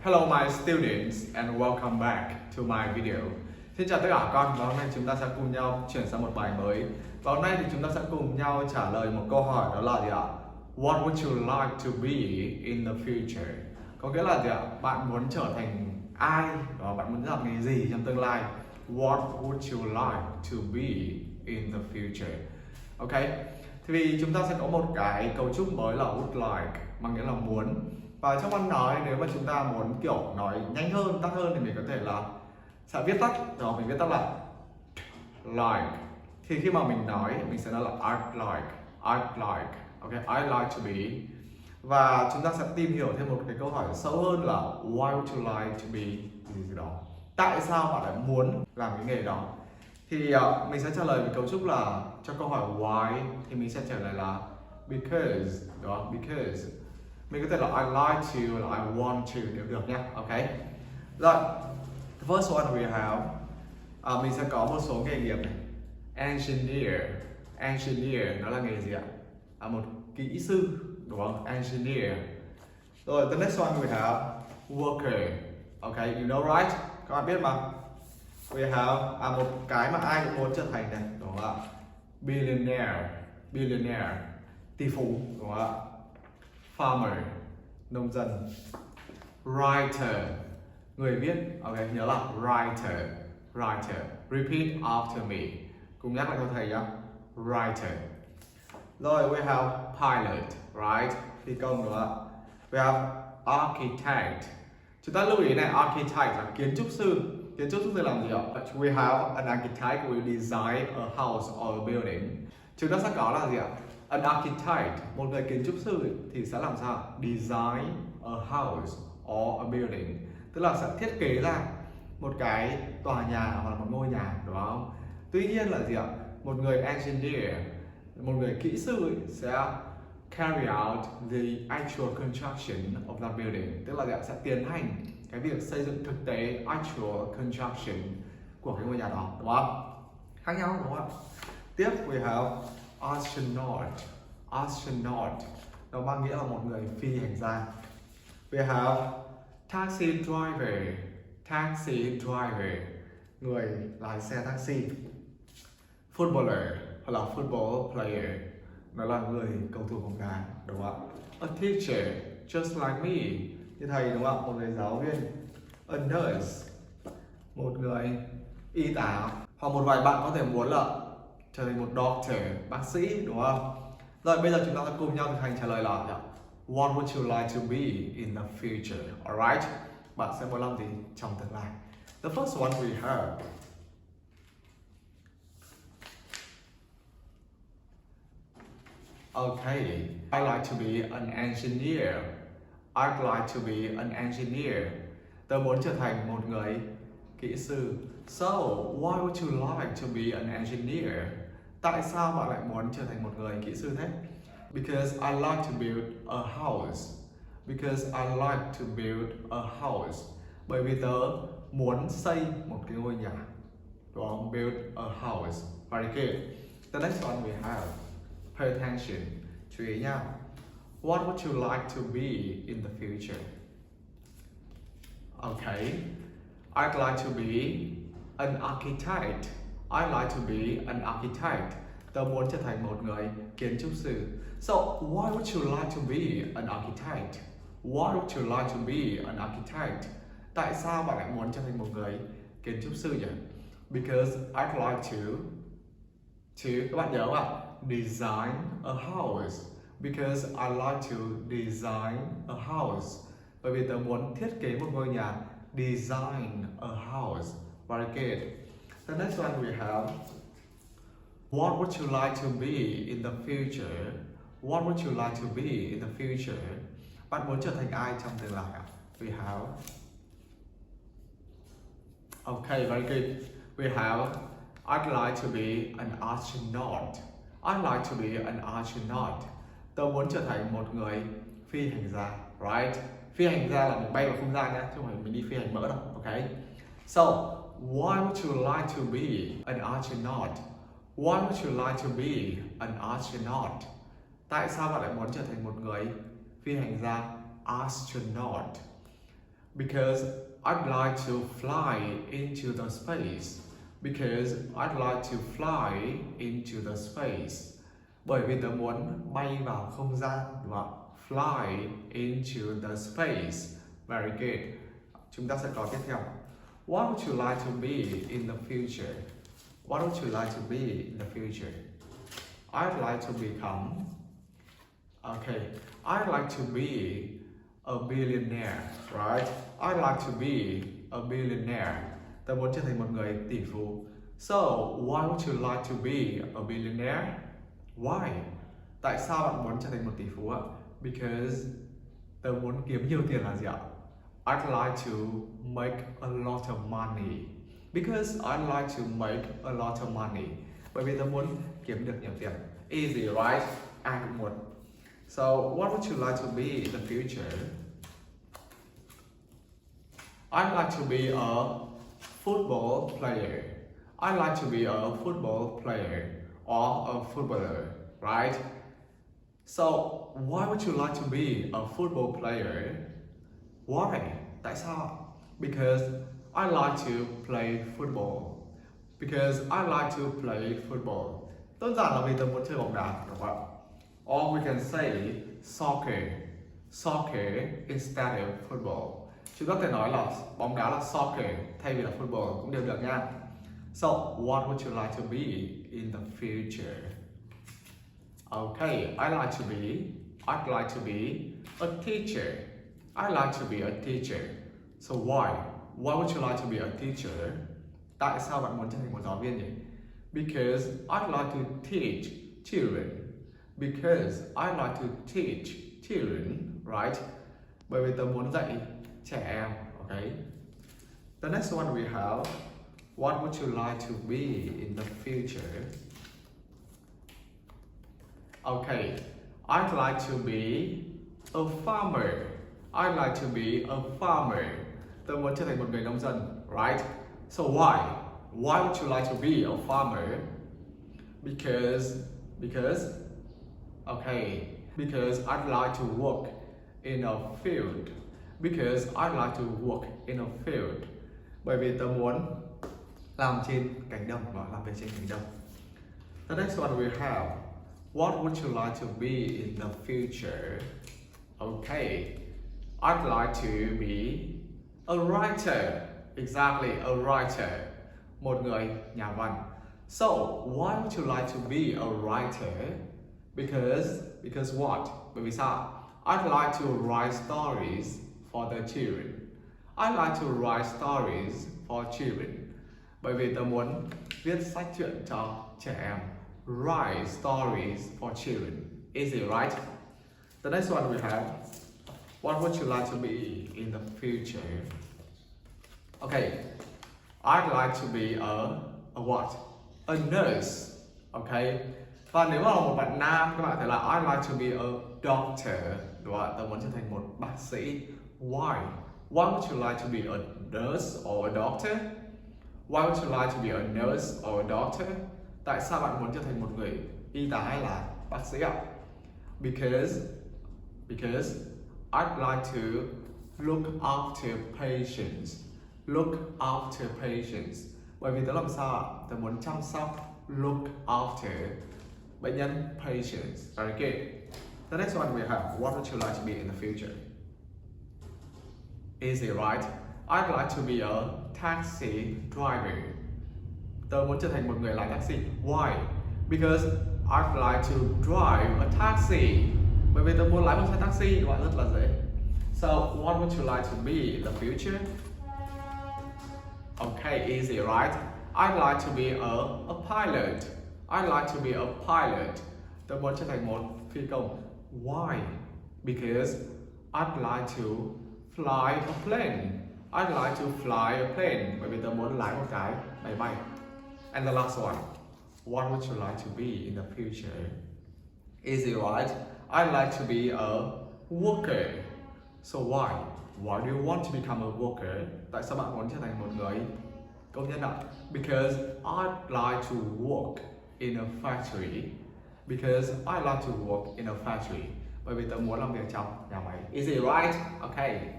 Hello my students and welcome back to my video. Xin chào tất cả các con, và hôm nay chúng ta sẽ cùng nhau chuyển sang một bài mới. Và hôm nay thì chúng ta sẽ cùng nhau trả lời một câu hỏi, đó là gì ạ? What would you like to be in the future? Có nghĩa là gì ạ? Bạn muốn trở thành ai? Và bạn muốn làm nghề gì trong tương lai? What would you like to be in the future? Ok. Thì vì chúng ta sẽ có một cái cấu trúc mới là would like, mang nghĩa là muốn. Và trong văn nói, nếu mà chúng ta muốn kiểu nói nhanh hơn, tắt hơn thì mình có thể là sẽ viết tắt. Đó, mình viết tắt là like. Thì khi mà mình nói, mình sẽ nói là I'd like. Ok, I'd like to be. Và chúng ta sẽ tìm hiểu thêm một cái câu hỏi sâu hơn là why would you like to be gì đó. Tại sao bạn lại muốn làm cái nghề đó? Thì mình sẽ trả lời với cấu trúc là cho câu hỏi why thì mình sẽ trả lời là because. Đó, because. Mình có thể là I like to, là I want to đều được nhé. Ok. Rồi, the first one we have, mình sẽ có một số nghề nghiệp này. Engineer nó là nghề gì ạ? Một kỹ sư, đúng không? Engineer. Rồi, the next one we have worker. Ok, you know right? Các bạn biết mà. We have một cái mà ai cũng muốn trở thành này, đúng không ạ? Billionaire, tỷ phú, đúng không ạ? Farmer, nông dân. Writer, người viết. Ok, nhớ là writer. Repeat after me. Cùng nhắc lại cho thầy nhé. Writer. Rồi, we have pilot, right? Phi công, đúng không ạ? We have architect. Chúng ta lưu ý này, architect là kiến trúc sư. Kiến trúc sư làm gì ạ? We have an architect will design a house or a building. Chúng ta sẽ có là gì ạ? An architect, một người kiến trúc sư thì sẽ làm sao? Design a house or a building. Tức là sẽ thiết kế ra một cái tòa nhà hoặc là một ngôi nhà, đúng không? Tuy nhiên là gì ạ? Một người engineer, một người kỹ sư sẽ carry out the actual construction of that building. Tức là gì ạ? Sẽ tiến hành cái việc xây dựng thực tế, actual construction của cái ngôi nhà đó, đúng không? Khác nhau, đúng không ạ? Tiếp we have astronaut. Nó mang nghĩa là một người phi hành gia. We have taxi driver, người lái xe taxi. Footballer hoặc là football player, nó là người cầu thủ bóng đá, đúng không ạ? A teacher, just like me, như thầy, đúng không ạ? Một người giáo viên. A nurse, một người y tá. Hoặc một vài bạn có thể muốn là trở thành một doctor, bác sĩ, đúng không? Rồi bây giờ chúng ta sẽ cùng nhau thực hành trả lời là what would you like to be in the future? Alright? Bạn sẽ muốn làm gì trong tương lai? The first one we have. Okay, I like to be an engineer. I'd like to be an engineer. Tôi muốn trở thành một người kỹ sư. So, why would you like to be an engineer? Tại sao bạn lại muốn trở thành một người kỹ sư thế? Because I like to build a house. Bởi vì tớ muốn xây một cái ngôi nhà. Đúng không? Build a house. Very good. The next one we have. Pay attention. Chú ý nha. What would you like to be in the future? Okay. I'd like to be an architect. Tớ muốn trở thành một người kiến trúc sư. So, why would you like to be an architect? Tại sao bạn lại muốn trở thành một người kiến trúc sư nhỉ? Because I'd like to các bạn nhớ không ạ? Design a house. Because I like to design a house. Bởi vì tớ muốn thiết kế một ngôi nhà. Design a house. Very good. The next one we have. What would you like to be in the future? Bạn muốn trở thành ai trong tương lai ạ? We have. Okay, very good. We have. I'd like to be an astronaut. Tôi muốn trở thành một người phi hành gia, right? Phi hành gia là mình bay vào không gian nhé, chứ không phải mình đi phi hành mỡ đâu, ok? So, why would you like to be an astronaut? Tại sao bạn lại muốn trở thành một người phi hành gia? Astronaut. Because I'd like to fly into the space. Because I'd like to fly into the space. Bởi vì tớ muốn bay vào không gian, đúng không? Fly into the space. Very good. Chúng ta sẽ có tiếp theo. What would you like to be in the future? What would you like to be in the future? I'd like to become. Okay, I'd like to be a billionaire, right? I'd like to be a billionaire. Tớ muốn trở thành một người tỷ phú. So, why would you like to be a billionaire? Why? Tại sao bạn muốn trở thành một tỷ phú ạ? Because tớ muốn kiếm nhiều tiền là gì ạ? I'd like to make a lot of money. Because I'd like to make a lot of money. Bởi vì tớ muốn kiếm được nhiều tiền. Easy, right? Ai cũng muốn. So, what would you like to be in the future? I'd like to be a football player. I'd like to be a football player or a footballer, right? So, why would you like to be a football player? Why? Tại sao? Because I like to play football. Because I like to play football. Đơn giản là vì tớ muốn chơi bóng đá, đúng không ạ? Or we can say soccer. Soccer instead of football. Chúng ta có thể nói là bóng đá là soccer thay vì là football cũng đều được nha. So, what would you like to be in the future? Okay, I'd like to be a teacher. I'd like to be a teacher. So why? Why would you like to be a teacher? Tại sao bạn muốn trở thành một giáo viên nhỉ? Because I'd like to teach children. Because I'd like to teach children, right? Bởi vì tớ muốn dạy trẻ em, okay? The next one we have, what would you like to be in the future? Okay, I'd like to be a farmer. I'd like to be a farmer. Tớ muốn trở thành một người nông dân, right? So why? Why would you like to be a farmer? Because I'd like to work in a field. Because I'd like to work in a field. Bởi vì tớ muốn làm trên cánh đồng và làm việc trên cánh đồng. The next one we have, what would you like to be in the future? Okay, I'd like to be a writer. Exactly, a writer. Một người nhà văn. So, why would you like to be a writer? Because what? Bởi vì sao? I'd like to write stories for the children. I'd like to write stories for children. Bởi vì tớ muốn viết sách truyện cho trẻ em. Write stories for children. Easy, right? The next one we have, what would you like to be in the future? Okay, I'd like to be a what? A nurse. Okay. Và nếu mà là một bạn nam, các bạn thấy là I'd like to be a doctor. Đúng không ạ? Tớ muốn trở thành một bác sĩ. Why? Why would you like to be a nurse or a doctor? Why would you like to be a nurse or a doctor? Tại sao bạn muốn trở thành một người y tá hay là bác sĩ ạ? Because I'd like to look after patients. Look after patients. Bởi vì tớ làm sao ạ? Tớ muốn chăm sóc, look after bệnh nhân, patients. Very good. The next one we have, what would you like to be in the future? Easy, right? I'd like to be a taxi driver. Tớ muốn trở thành một người lái taxi. Why? Because I'd like to drive a taxi. Bởi vì tớ muốn lái một xe taxi, các bạn rất là dễ. So, what would you like to be in the future? Okay, easy, right? I'd like to be a pilot. I'd like to be a pilot. Tớ muốn trở thành một phi công. Why? Because I'd like to fly a plane. I'd like to fly a plane. Bởi vì tớ muốn lái một cái máy bay. And the last one, what would you like to be in the future? Easy, right? I'd like to be a worker. So why? Why do you want to become a worker? Tại sao bạn muốn trở thành một người công nhân ạ? Because I'd like to work in a factory. Because I like to work in a factory. Bởi vì tớ muốn làm việc trong nhà máy. Easy, right? Okay.